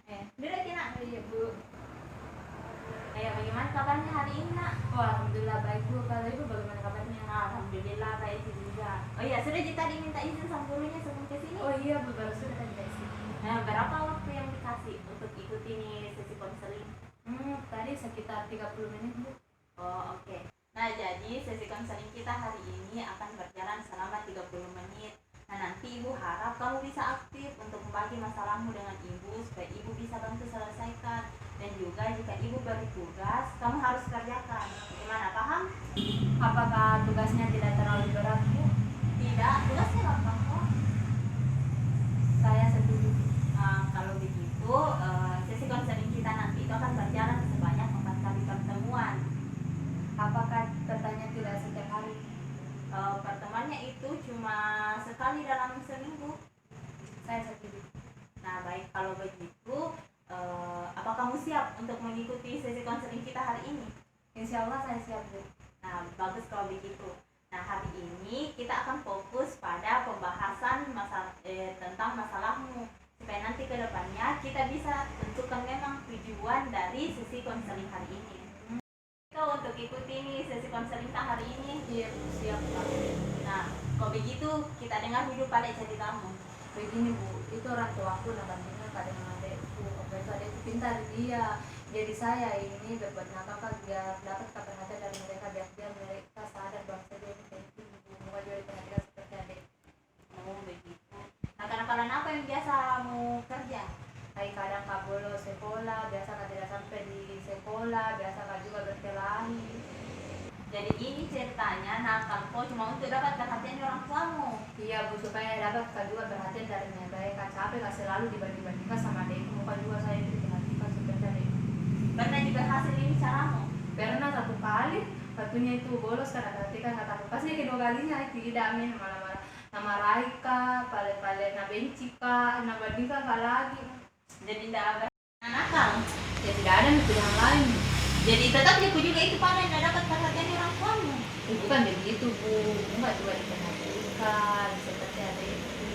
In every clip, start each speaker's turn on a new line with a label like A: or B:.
A: Dia nak ya Bu. Bagaimana kabarnya hari ini nak? Oh, alhamdulillah baik Bu. Kalau Ibu bagaimana kabarnya? Alhamdulillah baik juga. Oh iya, sudah tadi minta izin sama gurunya sebelum ke sini? Oh iya Bu, baru sudah tadi dari sini. Nah, berapa waktu yang dikasih untuk ikuti nih sesi konseling? Tadi sekitar 30 menit Bu. Oh oke. Nah jadi sesi konseling kita hari ini akan berjalan selama 30 menit. Nah nanti Ibu harap kamu bisa aktif untuk membagi masalahmu dengan Ibu supaya Ibu bisa bantu selesaikan. Dan juga jika Ibu beri tugas, kamu harus kerjakan. Gimana, paham? Apakah tugasnya tidak terlalu berat Bu? Tidak, tugasnya gampang kok. Saya setuju. Kalau begitu, sesi konseling kita nanti itu akan berjalan sebanyak 4 kali pertemuan. Apakah pertanyaan tidak setiap hari? Pertemuannya itu cuma sekali dalam seminggu. Saya setuju. Nah baik, kalau begitu apa kamu siap untuk mengikuti sesi konseling kita hari ini? Insya Allah saya siap Bu. Nah bagus kalau begitu. Nah hari ini kita akan fokus pada pembahasan tentang masalahmu supaya nanti ke depannya kita bisa tentukan memang tujuan dari sesi konseling hari ini. Kau untuk ikuti nih sesi konseling hari ini? Iya, siap Pak. Nah, kalau begitu kita dengar dulu pada ceritamu. Begini Bu, itu orang tua aku bandingkan pada dengan adekku. Waktu itu adekku pintar dia. Jadi saya ini berbuat nakal biar dapat perhatian dari mereka, biar mereka sadar bahwa saya ini penting. Semoga juga diperhatikan seperti adek. Oh begitu. Nah, kenakalan apa yang biasa mau kerja? Kayak kadang kak bolos sekolah, biasa kak tidak sampai di sekolah, biasa kak juga berkelahi. Jadi ini ceritanya nakal kok cuma untuk dapat perhatian orang tuamu. Iya Bu, supaya dapat kak juga perhatian dari baik. Kak capek kak selalu dibanding-bandingkan sama adekku. Muka juga saya diperhatikan seperti adekku. Pernah berhasil ini caramu? Pernah 1 kali. Satunya itu bolos karena perhatikan kata aku. Pasti kedua kalinya tidak min malah nama Raika, pale-pale na benci kak, na bandingkan kak lagi. Jadi tidak ada nakal. Ya tidak ada pilihan lain. Jadi tetap aku juga itu paling tidak dapat perhatian orang tuamu. Bukan begitu Bu, enggak juga diperhatikan seperti adekku.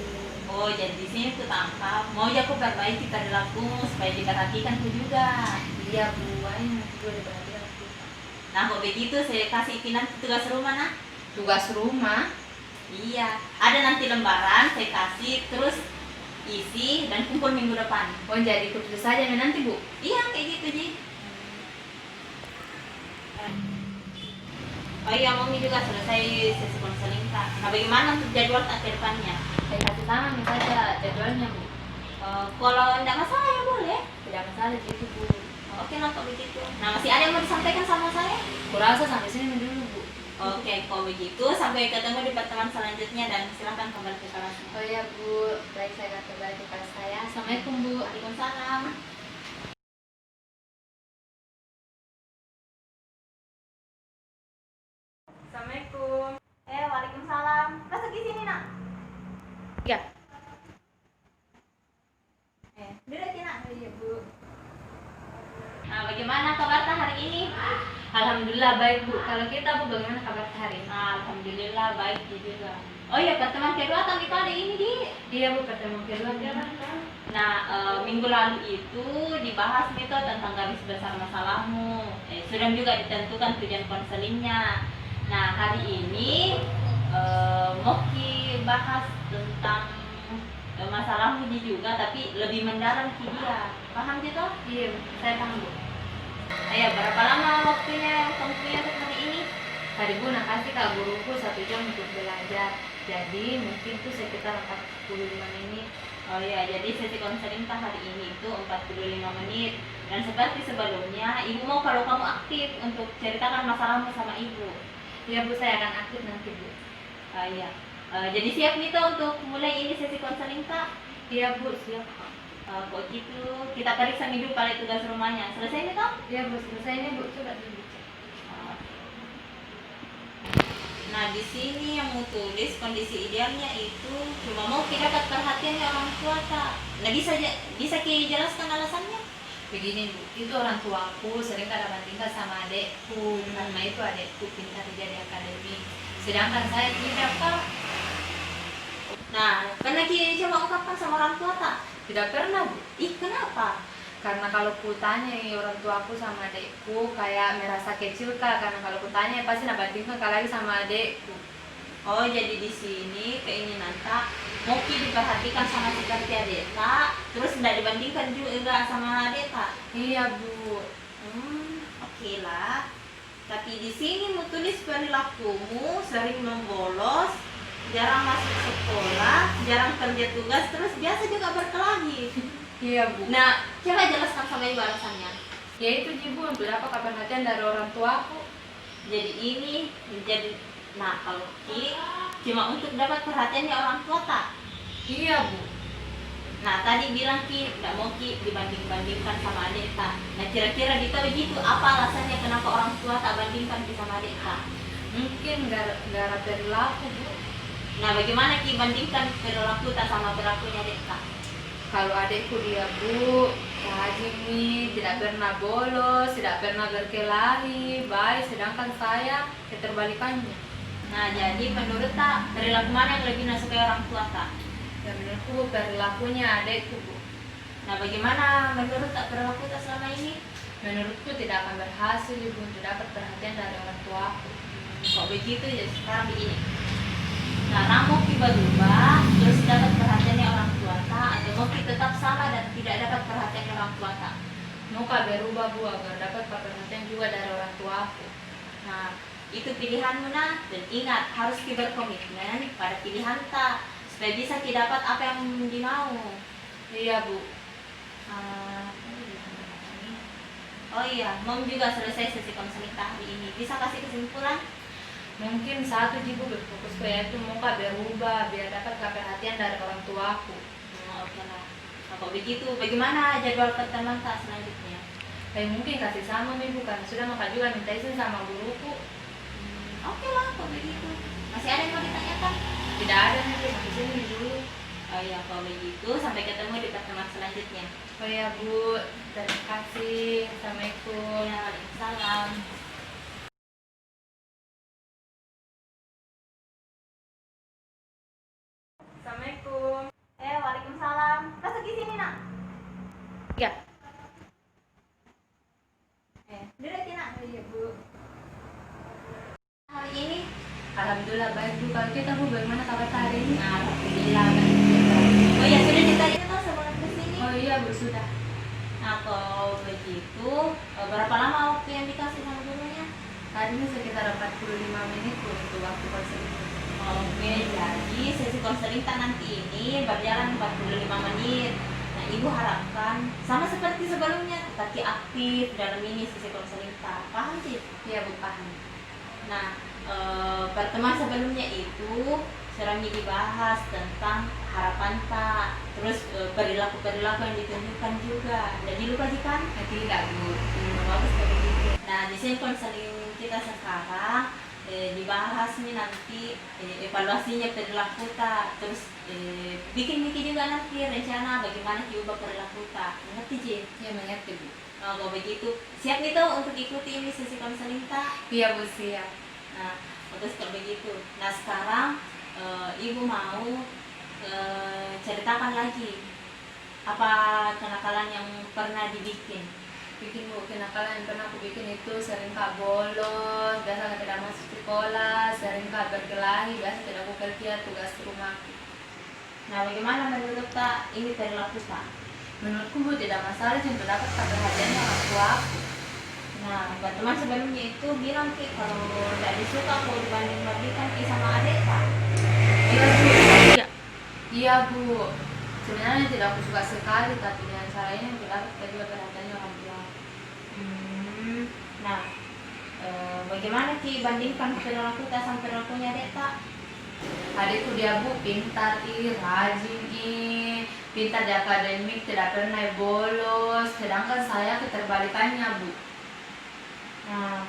A: Oh jadi di sini tuh tangkap. Mau aku perbaiki perilakumu supaya diperhatikan ku juga. Iya Bu, ini juga diperhatikan aku. Nah kok begitu saya kasih nanti tugas rumah nah. Tugas rumah? Iya, ada nanti lembaran saya kasih terus isi dan kumpul minggu depan. Oh jadi ikut saja nanti Bu? Iya kayak gitu Ji. Oh iya Mami juga selesai sesi konseling Kak. Nah bagaimana untuk jadwal ke depannya? Saya kasih tangan saja jadwalnya Bu. Kalau tidak masalah ya boleh? Tidak masalah gitu Bu. Oke lah kalau begitu. Nah masih ada yang mau disampaikan sama saya? Kurasa sampai sini dulu Bu. Oke, kalau begitu sampai ketemu di pertemuan selanjutnya dan silakan kembali ke kelas. Oh iya Bu, baik saya akan kembali ke kelas saya. Assalamualaikum Bu. Waalaikumsalam. Assalamualaikum. Waalaikumsalam. Masuk di sini nak. Ya. Duduk nak. Oh iya Bu. Nah, bagaimana kabar hari ini? Alhamdulillah baik Bu. Kalau kita Bu bagaimana kabar hari ini? Alhamdulillah baik juga. Oh iya pertemuan kedua kan kita hari ini di? Iya Bu, pertemuan kedua kan. Nah minggu lalu itu dibahas itu tentang garis besar masalahmu. Sudah juga ditentukan tujuan konselingnya. Nah hari ini mau kita bahas tentang masalahmu juga tapi lebih mendalam ke dia. Paham gitu? Iya, saya paham Bu. Ayo, berapa lama waktunya yang kamu punya untuk hari ini? Hari Bu, nak kasih kak guruku 1 jam untuk belajar. Jadi mungkin tuh sekitar 45 menit. Oh iya, jadi sesi konseling hari ini itu 45 menit. Dan seperti sebelumnya, Ibu mau kalau kamu aktif untuk ceritakan masalahmu sama Ibu. Iya Bu, saya akan aktif nanti Bu. Iya. Jadi siap nih tuh untuk mulai ini sesi konseling Kak? Iya Bu, siap Kak. Kok gitu, kita periksa dulu pada tugas rumahnya. Selesai nih Kak? Iya Bu, selesai nih Bu, coba dulu. Nah di sini yang mau tulis kondisi idealnya itu cuma mau kita dapat perhatiannya orang tua Kak. Nah bisa jelaskan alasannya? Begini Bu, itu orang tuaku sering bandingkan sama adekku. Karena itu adekku pintar jadi akademik, sedangkan saya tidak Kak. Nah, pernah coba ungkapkan sama orang tua tak? Tidak pernah Bu. Ih kenapa?
B: Karena kalau kutanya orang tuaku sama adekku kayak merasa kecil kak, karena kalau kutanya pasti nabandingkan kak lagi sama adekku.
A: Oh, jadi di sini keinginan tak mau diperhatikan sama seperti adik tak, terus tidak dibandingkan juga sama adik tak.
B: Iya bu.
A: Oke lah. Tapi di sini mu tulis perilakumu sering membolos, jarang masuk sekolah, jarang kerja tugas, terus biasa juga berkelahi.
B: Iya bu.
A: Nah, coba jelaskan sama ibu alasannya.
B: Ya itu ibu, berapa perhatian dari orang tuaku.
A: Jadi ini jadi, nah kalau Ki cuma untuk dapat perhatiannya orang tua tak?
B: Iya bu.
A: Nah tadi bilang Ki tidak mau Ki dibanding-bandingkan sama adik tak. Nah kira-kira ditahu gitu apa alasannya kenapa orang tua tak bandingkan Ki sama adik tak?
B: Mungkin gara perilaku bu.
A: Nah bagaimana Ki bandingkan perilaku tak sama perilakunya adik tak?
B: Kalau adikku dia bu rajin nih, tidak pernah bolos, tidak pernah berkelahi, baik, sedangkan saya keterbalikannya.
A: Nah jadi menurut tak perilaku mana yang lebih nasukai orang tua tak?
B: Dan menurutku perilakunya adikku bu.
A: Nah bagaimana menurut tak perilaku tak selama ini?
B: Menurutku tidak akan berhasil ibu untuk dapat perhatian dari orang tuaku.
A: Kok begitu ya sekarang begini. Nah mau berubah terus dapat perhatiannya orang tua tak, atau mau tetap sama dan tidak dapat perhatian orang tua tak?
B: Mau berubah bu agar dapat perhatian juga dari orang tuaku.
A: Nah itu pilihanmu nah, dan ingat harus berkomitmen pada pilihan tak supaya bisa dapat apa yang dimau.
B: Iya bu.
A: Oh iya, Mom juga selesai sesi konseling hari ini. Bisa kasih kesimpulan?
B: Mungkin satu ibu berfokus yaitu mau berubah biar dapat perhatian dari orang tuaku.
A: Oke lah. Nah, kalau begitu, bagaimana jadwal pertemuan tak selanjutnya?
B: Mungkin kasih sama ibu karena sudah maka juga minta izin sama guruku.
A: Oke lah, kalau begitu. Masih ada yang mau ditanyakan?
B: Tidak ada nih, sampai sini dulu.
A: Oh iya, kalau begitu sampai ketemu di pertemuan selanjutnya.
B: Oh ya bu, terima kasih. Assalamualaikum.
A: Ya, waalaikumsalam.
B: Assalamualaikum.
A: Waalaikumsalam. Masuk di sini nak.
B: Ya.
A: Duduk sini nak.
B: Oh iya bu.
A: Hari ini
B: Alhamdulillah baik bu. Kalau kita bu bagaimana kabar hari ini?
A: alhamdulillah baik. Oh iya sudah ditanya tuh sebelum kesini.
B: Oh iya bu sudah.
A: Nah kalau begitu berapa lama waktu yang dikasih sama gurunya?
B: Hari ini sekitar 45 menit bu untuk waktu konseling.
A: Oke, jadi sesi konseling tak nanti ini berjalan 45 menit. Nah, ibu harapkan sama seperti sebelumnya, tapi aktif dalam ini sesi konseling tak. Paham sih?
B: Iya bu paham.
A: Nah, pertemuan sebelumnya itu sering dibahas tentang harapan tak, terus perilaku-perilaku yang ditunjukkan juga. Jadi lupa sih kan?
B: Tidak bu.
A: Bagus kayak gitu. Nah, di sini konseling kita sekarang dibahas nih nanti evaluasinya perilaku tak, terus bikin juga nanti rencana bagaimana diubah perilaku tak. Ngerti Ji?
B: Iya mengerti bu.
A: Kalau begitu siap nih tuh untuk ikuti ini sesi konseling tak?
B: Iya bu siap.
A: Nah terus kalau begitu, nah sekarang ibu mau ceritakan lagi apa kenakalan yang pernah dibikin.
B: Bikin bu, kenakalan yang pernah aku bikin itu sering kak bolos, biasa tidak masuk sekolah, sering kak berkelahi, biasa tidak aku kerja tugas rumah.
A: Nah bagaimana menurut tak ini perilaku tak?
B: Menurutku bu tidak masalah sih untuk dapat perhatiannya orang tua aku.
A: Nah teman sebelumnya itu bilang Ki kalau tidak disuka kalau dibanding-bandingkan Ki sama adik tak?
B: Iya bu. Iya bu. Sebenarnya tidak aku suka sekali, tapi dengan cara ini untuk dapat juga perhatiannya orang tua.
A: Nah bagaimana Ki bandingkan perilaku tak sama perilakunya adik tak?
B: Adikku dia bu pintar, rajin, pintar di akademik, tidak pernah bolos, sedangkan saya keterbalikannya bu.
A: Nah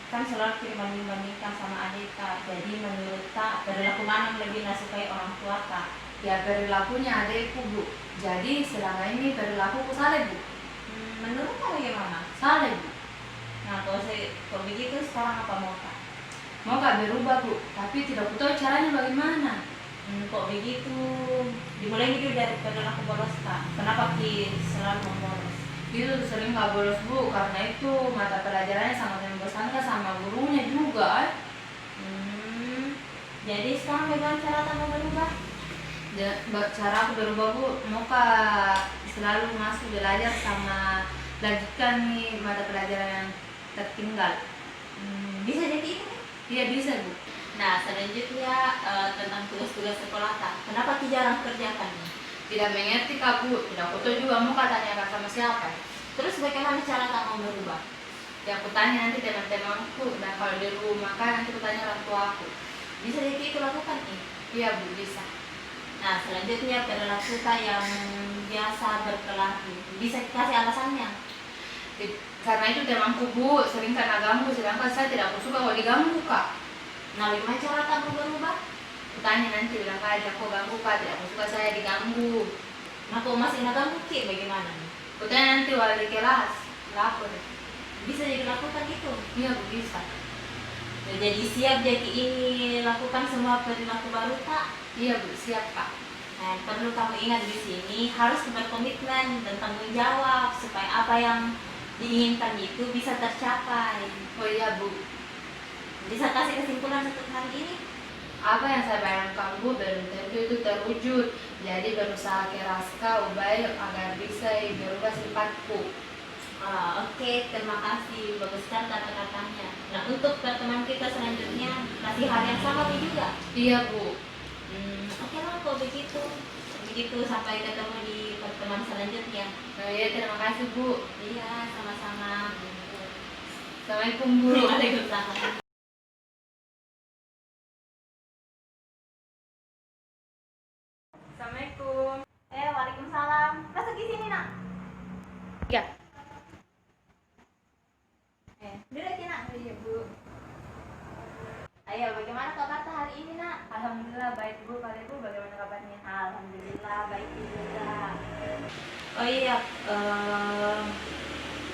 A: kan selalu dibanding-bandingkan sama adik tak, jadi menurut tak perilaku mana yang lebih nasukai orang tua tak?
B: Ya perilakunya adikku bu, jadi selama ini perilakuku salah bu.
A: Menurut kamu bagaimana?
B: Salah bu.
A: Nah kalau begitu sekarang apa mau tak?
B: Mau gak berubah bu, tapi tidak tahu caranya bagaimana.
A: Kok begitu? Dimulai dulu dari perilaku bolos tak? Kenapa Ki selalu membolos?
B: Itu sering nggak bolos Bu, karena itu mata pelajarannya sangat membosankan sama gurunya juga.
A: Jadi sekarang bagaimana cara kamu berubah?
B: Cara aku berubah Bu, mau selalu masuk belajar sama lanjutkan nih mata pelajaran yang tertinggal.
A: Bisa jadi itu?
B: Iya bisa Bu.
A: Nah selanjutnya tentang tugas-tugas sekolah Kak. Kenapa jarang kerjakan?
B: Tidak mengerti Kak Bu, tidak aku tahu juga mau tanyakan sama siapa.
A: Terus bagaimana cara kamu berubah?
B: Ya aku tanya nanti teman-temanku, dan kalau di rumah kan nanti aku tanya orang tua aku.
A: Bisa jadi itu lakukan nih?
B: Iya Bu, bisa.
A: Nah selanjutnya perilaku Kak yang biasa berkelahi. Bisa kasih alasannya?
B: Karena itu temanku Bu, sering karena ganggu, sedangkan saya tidak suka kalau diganggu Kak.
A: Nah bagaimana cara kamu berubah?
B: Aku tanya nanti, bilang aja kok ganggu Kak, tidak suka saya diganggu.
A: Nah kok masih ganggu Ki, bagaimana nih?
B: Aku tanya nanti wali kelas, lapor.
A: Bisa jadi lakukan itu?
B: Iya Bu, bisa.
A: Jadi siap jadi ini lakukan semua perilaku baru Kak?
B: Iya Bu, siap Kak.
A: Nah, perlu kamu ingat di sini harus berkomitmen dan tanggung jawab supaya apa yang diinginkan itu bisa tercapai.
B: Oh iya Bu.
A: Bisa kasih kesimpulan untuk hari ini?
B: Apa yang saya bayangkan Bu belum tentu itu terwujud. Jadi berusaha keras Kak, ubah agar bisa berubah sifatku.
A: Oke, terima kasih. Bagus sekali kata-katanya. Nah, untuk pertemuan kita selanjutnya kasih hari yang sama juga.
B: Iya Bu.
A: Oke lah, kalau begitu. Begitu sampai ketemu di pertemuan selanjutnya.
B: Oh iya, terima kasih Bu.
A: Iya, sama-sama.
B: Assalamualaikum Bu.
A: Waalaikumsalam. Assalamualaikum. Waalaikumsalam. Masuk di sini nak.
B: Ya.
A: Duduk ya nak. Iya Bu. Ayo, bagaimana kabar hari ini nak?
B: Alhamdulillah baik Bu. Kalau Ibu bagaimana kabarnya?
A: Alhamdulillah baik juga. Oh iya,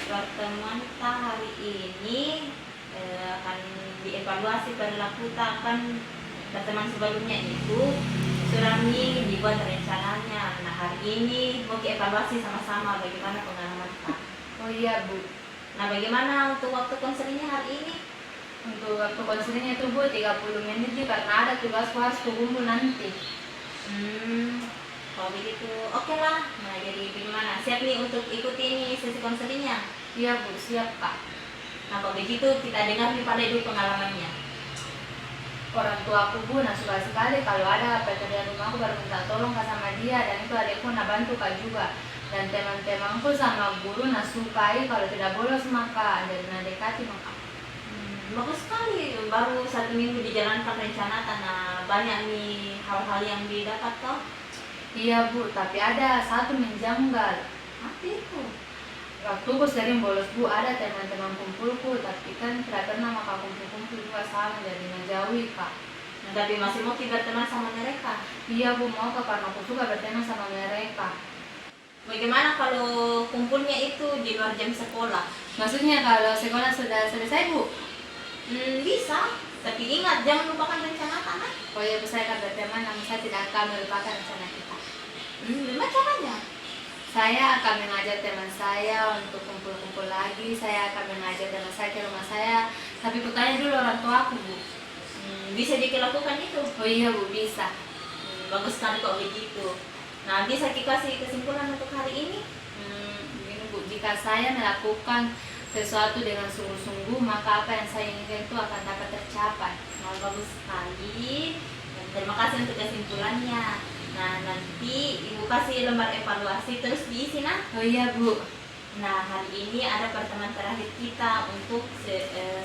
A: pertemuan kita hari ini akan dievaluasi perilaku kita akan pertemuan sebelumnya itu Surami dibuat rencananya. Nah hari ini mau dievaluasi sama-sama bagaimana pengalaman kita.
B: Oh iya Bu.
A: Nah bagaimana untuk waktu konselingnya hari ini?
B: Untuk waktu konselingnya itu Bu 30 menit sih, karena ada tugasku harus kumpul nanti.
A: Kalau begitu oke lah. Nah jadi bagaimana? Siap nih untuk ikuti ini sesi konselingnya?
B: Iya Bu, siap Kak.
A: Nah kalau begitu kita dengar nih pada dulu pengalamannya.
B: Orang tua aku Bu suka sekali kalau ada pekerjaan rumah aku baru minta tolong Kak sama dia, dan itu adikku bantu Kak juga. Dan teman-temanku sama guru sukai kalau tidak bolos maka jadi dekati maka.
A: Bagus sekali, baru 1 minggu dijalankan rencana karena banyak nih hal-hal yang didapat toh.
B: Iya Bu, tapi ada satu menjanggal.
A: Apa itu?
B: Waktu aku sering bolos Bu, ada teman-teman kumpulku, tapi kan tidak pernah maka kumpul-kumpul juga sama, jadi menjauhi Kak.
A: Nah, tapi masih mau berteman sama mereka?
B: Iya Bu, mau Kak, karena aku suka berteman sama mereka.
A: Bagaimana kalau kumpulnya itu di luar jam sekolah?
B: Maksudnya kalau sekolah sudah selesai Bu?
A: Bisa, tapi ingat jangan lupakan rencana tanah.
B: Oh iya Bu, saya akan berteman, namun saya tidak akan melupakan rencana kita.
A: Gimana caranya?
B: Saya akan mengajak teman saya untuk kumpul-kumpul lagi. Saya akan mengajak teman saya ke rumah saya. Tapi kutanya dulu orang tua aku Bu.
A: Bisa dilakukan itu?
B: Oh iya Bu, bisa.
A: Bagus sekali kok begitu. Nah, bisa dikasih kesimpulan untuk hari ini?
B: Begini Bu, jika saya melakukan sesuatu dengan sungguh-sungguh, maka apa yang saya inginkan itu akan dapat tercapai.
A: Nah, bagus sekali. Dan terima kasih untuk kesimpulannya. Nah, nanti Ibu kasih lembar evaluasi terus diisi nah.
B: Oh iya Bu.
A: Nah, hari ini ada pertemuan terakhir kita untuk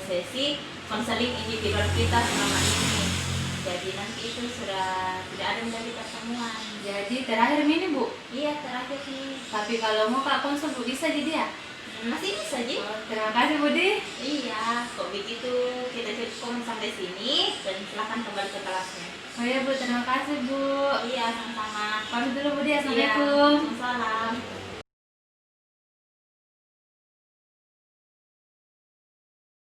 A: sesi konseling individual kita selama ini. Jadi nanti itu sudah tidak ada menjadi pertemuan.
B: Jadi terakhir ini Bu?
A: Iya, terakhir nih.
B: Tapi kalau mau Kak konsul Bu bisa jadi ya?
A: Masih bisa Ji.
B: Oh, terima kasih Budi.
A: Iya, kok begitu kita cukup sampai sini dan silahkan kembali ke kelasnya.
B: Oh iya Bu, terima kasih Bu.
A: Iya, sama-sama.
B: Pamit dulu Budi,
A: Iya,
B: assalamualaikum.
A: Waalaikumsalam.